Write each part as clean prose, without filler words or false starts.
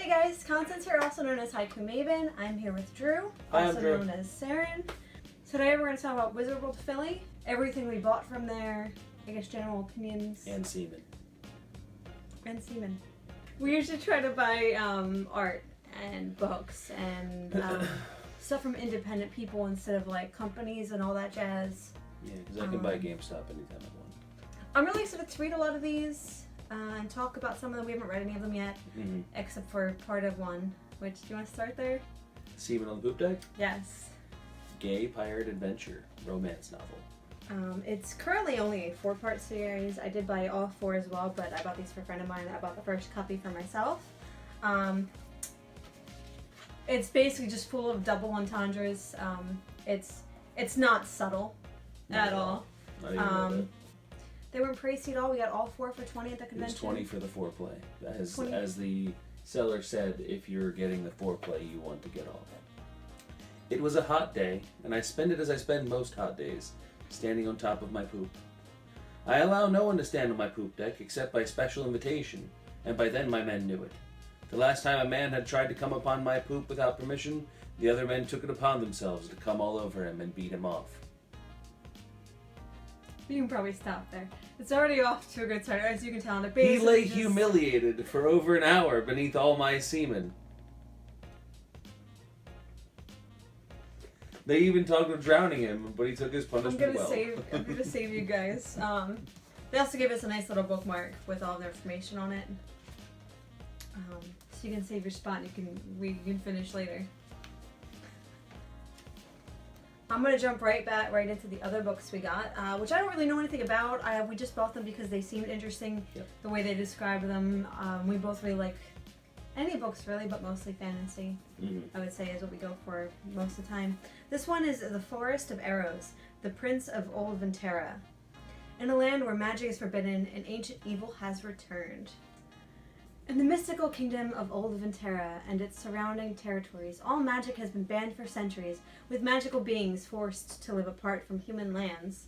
Hey guys, Constance here, also known as Haiku Maven. I'm here with Drew, Hi, also I'm Drew. known as Saren. Today we're going to talk about Wizard World Philly, everything we bought from there, I guess general opinions. And Seamen. And Seamen. We usually try to buy art and books and stuff from independent people instead of like companies and all that jazz. Yeah, because I can buy GameStop anytime I want. I'm really excited to read a lot of these and talk about some of them. We haven't read any of them yet, except for part of one. Which, do you want to start there? Seamen on the Poop Deck? Yes. Gay pirate adventure romance novel. It's currently only a 4-part series. I did buy all 4 as well, but I bought these for a friend of mine. I bought the first copy for myself. It's basically just full of double entendres. It's not subtle at all. Not even a little bit. They weren't pricey at all. We got all 4 for $20 at the It convention. was 20 for the foreplay. $20. As the seller said, if you're getting the foreplay, you want to get all that. It was a hot day, and I spend it as I spend most hot days, standing on top of my poop. I allow no one to stand on my poop deck except by special invitation, and by then my men knew it. The last time a man had tried to come upon my poop without permission, the other men took it upon themselves to come all over him and beat him off. You can probably stop there. It's already off to a good start, as you can tell. He lay humiliated for over an hour beneath all my semen. They even talked of drowning him, but he took his punishment well. I'm gonna save you guys. They also gave us a nice little bookmark with all their information on it, so you can save your spot and you can finish later. I'm gonna jump right into the other books we got, which I don't really know anything about. We just bought them because they seemed interesting. Yep. The way they described them. We both really like any books really, but mostly fantasy. I would say is what we go for most of the time. This one is The Forest of Arrows, the Prince of Old Vynterra. In a land where magic is forbidden, an ancient evil has returned. In the mystical kingdom of Old Vynterra and its surrounding territories, all magic has been banned for centuries, with magical beings forced to live apart from human lands.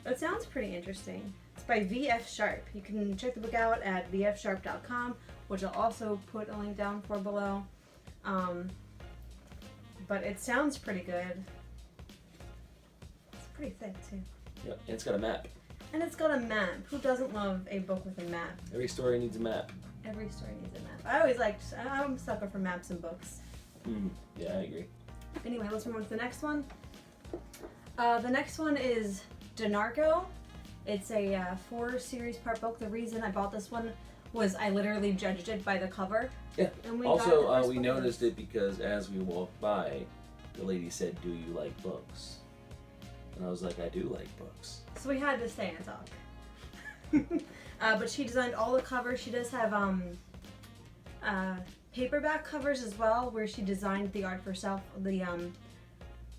It sounds pretty interesting. It's by V.F. Sharp. You can check the book out at vfsharp.com, which I'll also put a link down for below. But it sounds pretty good. It's pretty thick too. Yep, and it's got a map. And it's got a map. Who doesn't love a book with a map? Every story needs a map. Every story needs a map. I'm a sucker for maps and books. Yeah, I agree. Anyway, let's move on to the next one. The next one is Danarko. It's a 4-series part book. The reason I bought this one was I literally judged it by the cover. Yeah. And we Also, we noticed it because as we walked by, the lady said, "Do you like books?" And I was like, "I do like books." So we had to stay and talk. But she designed all the covers. She does have paperback covers as well, where she designed the art for herself. The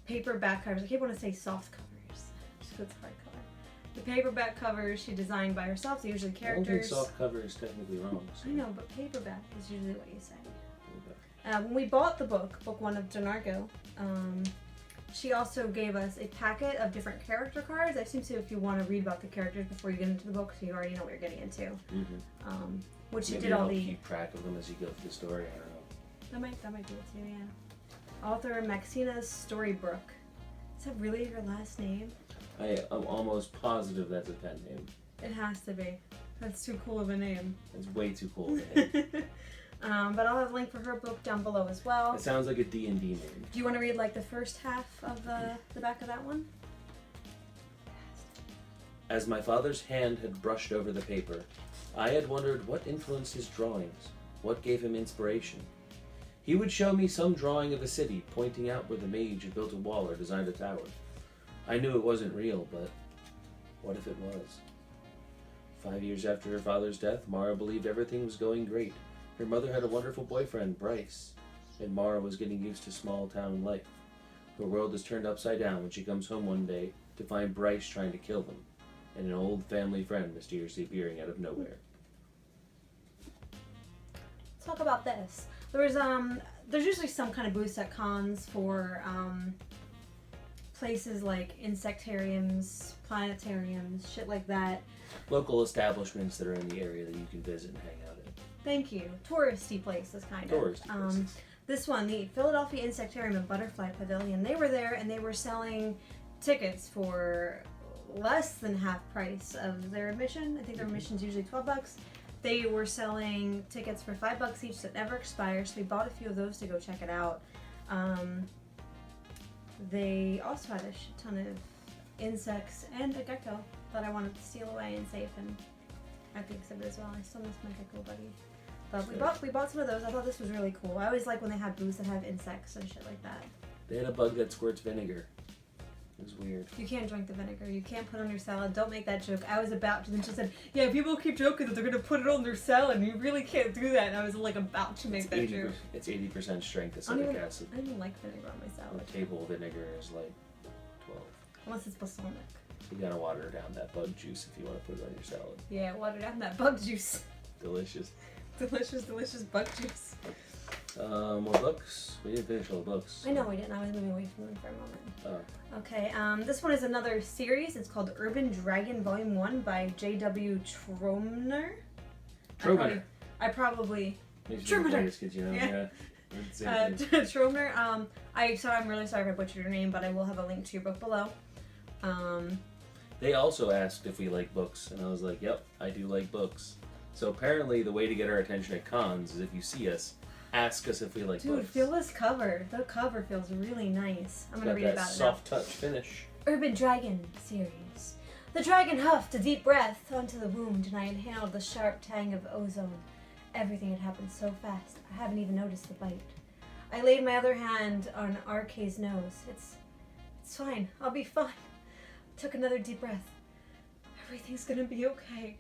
paperback covers. I keep wanting to say soft covers. Just 'cause it's hardcover. The paperback covers she designed by herself. They're usually characters. I don't think soft cover is technically wrong. So. I know, but paperback is usually what you say. When we bought the book 1 of Danarko, she also gave us a packet of different character cards. I assume so if you want to read about the characters before you get into the book, so you already know what you're getting into. Which she did all the. Keep track of them as you go through the story. I don't know. That might do it too. Yeah. Author Maxina Storibrook. Is that really her last name? I am almost positive that's a pen name. It has to be. That's too cool of a name. It's way too cool of a name. But I'll have a link for her book down below as well. It sounds like a D&D name. Do you want to read like the first half of the back of that one? As my father's hand had brushed over the paper, I had wondered what influenced his drawings, what gave him inspiration. He would show me some drawing of a city, pointing out where the mage had built a wall or designed a tower. I knew it wasn't real, but what if it was? 5 years after her father's death, Mara believed everything was going great. Her mother had a wonderful boyfriend, Bryce, and Mara was getting used to small-town life. Her world is turned upside down when she comes home one day to find Bryce trying to kill them, and an old family friend mysteriously appearing out of nowhere. Let's talk about this. There's usually some kind of boost at cons for places like insectariums, planetariums, shit like that. Local establishments that are in the area that you can visit and hang out in. Thank you. Touristy places, kind of. Touristy places. This one, the Philadelphia Insectarium and Butterfly Pavilion, they were there and they were selling tickets for less than half price of their admission. I think their admission's usually $12. They were selling tickets for $5 each that never expire, so we bought a few of those to go check it out. They also had a shit ton of insects and a gecko that I wanted to steal away and save him at the exhibit as well. I still miss my gecko buddy. But we bought some of those. I thought this was really cool. I always like when they have booths that have insects and shit like that. They had a bug that squirts vinegar. It was weird. You can't drink the vinegar. You can't put it on your salad. Don't make that joke. I was about to, then she said, yeah, people keep joking that they're going to put it on their salad, and you really can't do that. And I was like about to make that joke. It's 80% strength acidic acid. I don't even like vinegar on my salad. Table vinegar is like 12. Unless it's balsamic. You gotta water down that bug juice if you want to put it on your salad. Yeah, water down that bug juice. Delicious. Delicious bug juice. More books? We didn't finish all the books. I know we didn't. I was moving away from them for a moment. Oh. Okay, this one is another series. It's called Urban Dragon Volume 1 by J.W. Troemner. Troemner. I probably... Troemner. Kids, you know? Yeah. Troemner. I'm really sorry if I butchered your name, but I will have a link to your book below. They also asked if we like books, and I was like, yep, I do like books. So apparently the way to get our attention at cons is if you see us, ask us if we like books. Dude, feel this cover. The cover feels really nice. I'm going to read about it now. Soft touch finish. Urban Dragon series. The dragon huffed a deep breath onto the wound, and I inhaled the sharp tang of ozone. Everything had happened so fast, I haven't even noticed the bite. I laid my other hand on RK's nose. It's fine. I'll be fine. Took another deep breath. Everything's gonna be okay.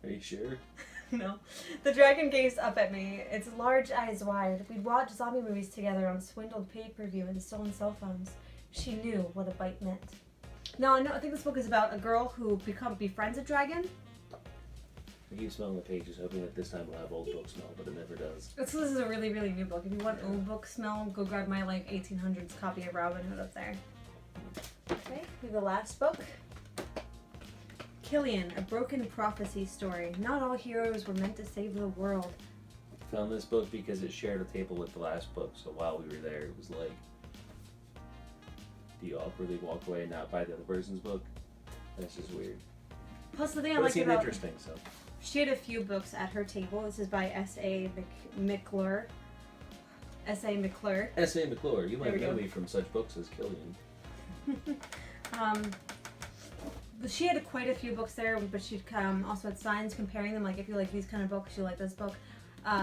Are you sure? No. The dragon gazed up at me, its large eyes wide. We'd watched zombie movies together on swindled pay-per-view and stolen cell phones. She knew what a bite meant. No, I think this book is about a girl who befriends a dragon. I keep smelling the pages, hoping that this time we'll have old book smell, but it never does. This is a really, really new book. If you want old book smell, go grab my 1800s copy of Robin Hood up there. Okay, we have the last book. Kilian, a broken prophecy story. Not all heroes were meant to save the world. Found this book because it shared a table with the last book, so while we were there, it was like, do you awkwardly walk away and not buy the other person's book? That's just weird. Plus the thing but I like about interesting, so. She had a few books at her table. This is by S.A. McClure. S.A. McClure. S.A. McClure. You might know me from such books as Kilian. She had quite a few books there, but she'd also had signs comparing them. Like, if you like these kind of books, you like this book.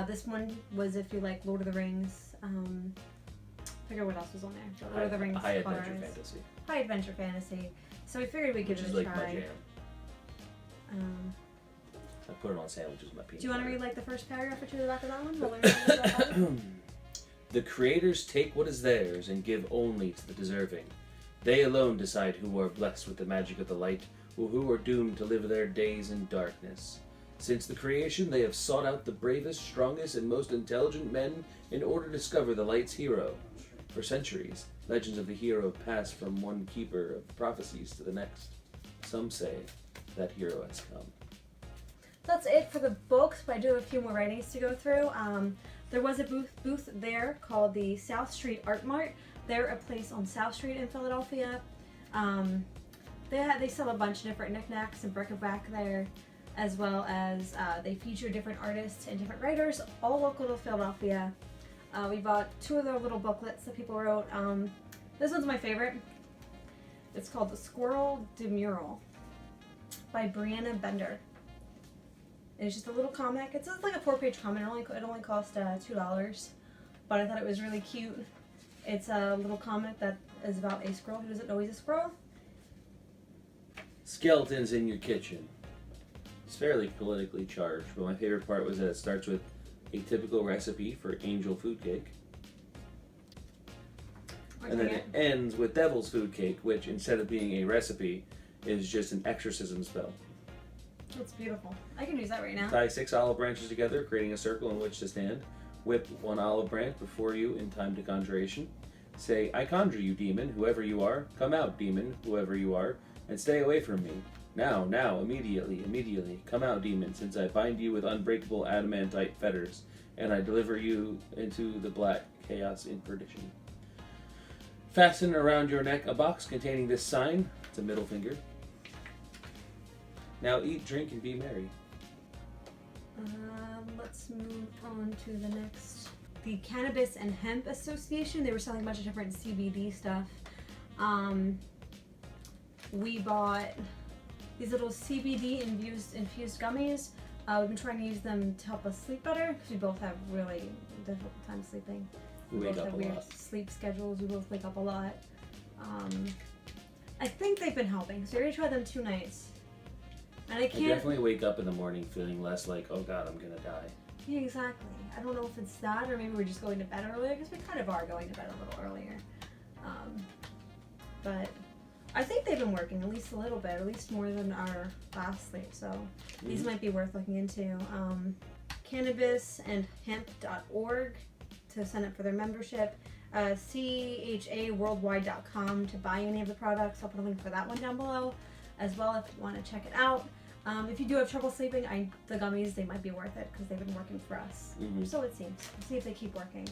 This one was if you like Lord of the Rings. I forget what else was on there. Lord of the Rings. High adventure fantasy. High adventure fantasy. So we figured we'd give it a try. Which is like my jam. I put it on sandwiches with my peanut Do you want to butter. read the first paragraph or two of the back of that one? The creators take what is theirs and give only to the deserving. They alone decide who are blessed with the magic of the light, or who are doomed to live their days in darkness. Since the creation, they have sought out the bravest, strongest, and most intelligent men in order to discover the light's hero. For centuries, legends of the hero pass from one keeper of prophecies to the next. Some say that hero has come. That's it for the books, but I do have a few more writings to go through. There was a booth there called the South Street Art Mart. They're a place on South Street in Philadelphia. They sell a bunch of different knickknacks and bric-a-brac there, as well as they feature different artists and different writers, all local to Philadelphia. We bought 2 of their little booklets that people wrote. This one's my favorite. It's called The Squirrel Demural by Brianna Bender. And it's just a little comic. It's like a 4-page comic. It only cost $2, but I thought it was really cute. It's a little comic that is about a squirrel who doesn't know he's a squirrel. Skeletons in your kitchen. It's fairly politically charged, but my favorite part was that it starts with a typical recipe for angel food cake. And then it ends with devil's food cake, which instead of being a recipe, is just an exorcism spell. It's beautiful. I can use that right now. Tie 6 olive branches together, creating a circle in which to stand. Whip 1 olive branch before you in time to conjuration. Say, I conjure you, demon, whoever you are. Come out, demon, whoever you are, and stay away from me. Now, immediately, come out, demon, since I bind you with unbreakable adamantite fetters, and I deliver you into the black chaos in perdition. Fasten around your neck a box containing this sign. It's a middle finger. Now eat, drink, and be merry. Let's move on to the next. The Cannabis and Hemp Association. They were selling a bunch of different CBD stuff. We bought these little CBD infused gummies. We've been trying to use them to help us sleep better because we both have really difficult time sleeping. We both wake up have a weird lot. sleep schedules. We both wake up a lot. I think they've been helping. So we already tried them 2 nights. And I can't... definitely wake up in the morning feeling less like, oh god, I'm gonna die. Yeah, exactly. I don't know if it's that or maybe we're just going to bed earlier because we kind of are going to bed a little earlier. But I think they've been working at least a little bit, at least more than our last sleep. So these might be worth looking into. Cannabis and hemp.org to sign up for their membership. CHAworldwide.com to buy any of the products. I'll put a link for that one down below as well if you want to check it out. If you do have trouble sleeping, the gummies, they might be worth it because they've been working for us. So it seems. We'll see if they keep working.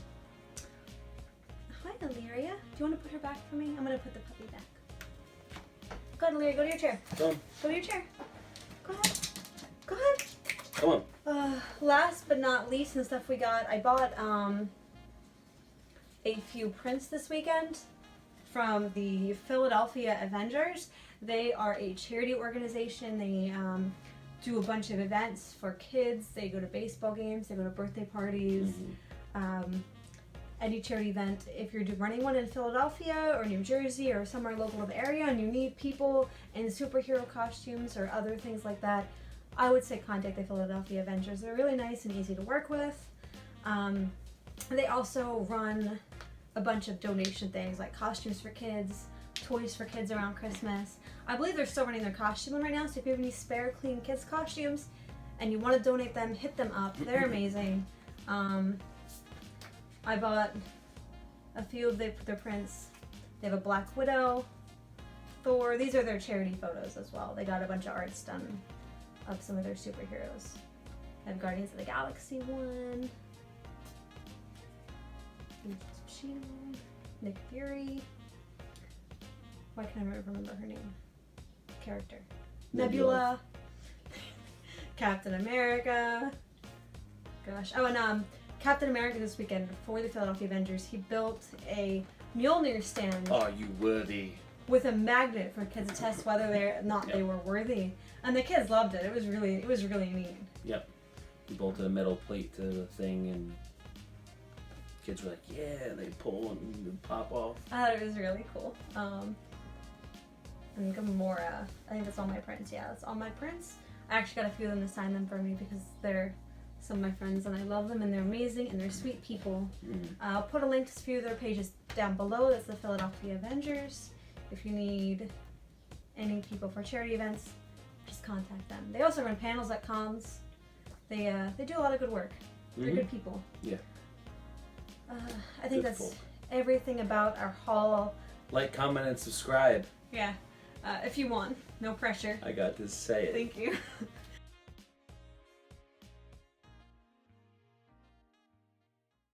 Hi, Illyria. Do you want to put her back for me? I'm going to put the puppy back. Go ahead, Illyria. Go to your chair. Come on. Go to your chair. Go ahead. Go ahead. Come on. Last but not least, and stuff we got, I bought a few prints this weekend from the Philadelphia Avengers. They are a charity organization. They do a bunch of events for kids. They go to baseball games. They go to birthday parties. Any charity event. If you're running one in Philadelphia or New Jersey or somewhere local to the area and you need people in superhero costumes or other things like that, I would say contact the Philadelphia Avengers. They're really nice and easy to work with. They also run a bunch of donation things like costumes for kids, toys for kids around Christmas. I believe they're still running their costume one right now, so if you have any spare clean kids costumes and you want to donate them, hit them up. They're amazing. I bought a few of their prints. They have a Black Widow, Thor. These are their charity photos as well. They got a bunch of arts done of some of their superheroes. They have Guardians of the Galaxy one. Nick Fury. Why can I never remember her name? Character. Nebula. Captain America. Gosh. Oh, and Captain America this weekend for the Philadelphia Avengers, he built a Mjolnir stand. Are you worthy? With a magnet for kids to test whether they were worthy, and the kids loved it. It was really neat. Yep. He bolted a metal plate to the thing, and kids were like, "Yeah!" They pull and pop off. I thought it was really cool. And Gamora. I think that's all my prints. Yeah, that's all my prints. I actually got a few of them to sign them for me because they're some of my friends and I love them and they're amazing and they're sweet people. I'll put a link to a few of their pages down below. That's the Philadelphia Avengers. If you need any people for charity events, just contact them. They also run panels at cons. They do a lot of good work. They're good people. Yeah. I think that's everything about our haul. Like, comment, and subscribe. Yeah. If you want. No pressure. I got to say it. Thank you.